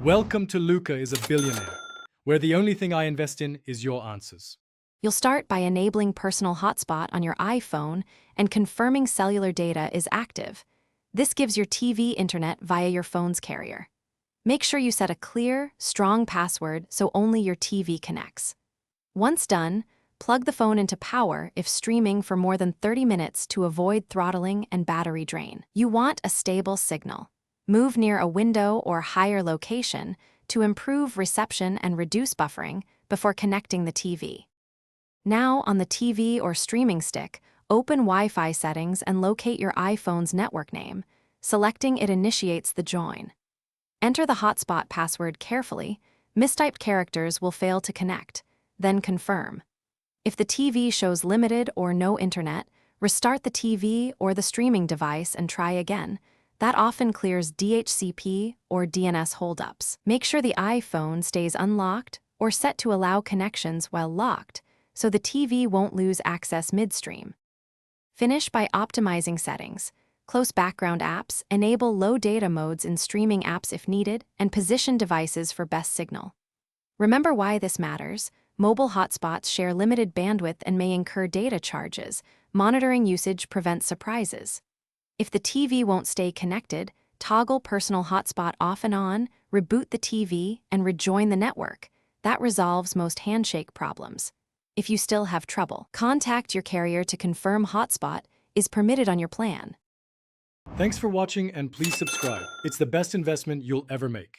Welcome to Luca is a Billionaire, where the only thing I invest in is your answers. You'll start by enabling Personal Hotspot on your iPhone and confirming cellular data is active. This gives your TV internet via your phone's carrier. Make sure you set a clear, strong password so only your TV connects. Once done, plug the phone into power if streaming for more than 30 minutes to avoid throttling and battery drain. You want a stable signal. Move near a window or higher location to improve reception and reduce buffering before connecting the TV. Now, on the TV or streaming stick, open Wi-Fi settings and locate your iPhone's network name. Selecting it initiates the join. Enter the hotspot password carefully. Mistyped characters will fail to connect. Then confirm. If the TV shows limited or no internet, restart the TV or the streaming device and try again. That often clears DHCP or DNS holdups. Make sure the iPhone stays unlocked or set to allow connections while locked, so the TV won't lose access midstream. Finish by optimizing settings. Close background apps, enable low data modes in streaming apps if needed, and position devices for best signal. Remember why this matters. Mobile hotspots share limited bandwidth and may incur data charges. Monitoring usage prevents surprises. If the TV won't stay connected, toggle Personal Hotspot off and on, reboot the TV, and rejoin the network. That resolves most handshake problems. If you still have trouble, contact your carrier to confirm hotspot is permitted on your plan. Thanks for watching and please subscribe. It's the best investment you'll ever make.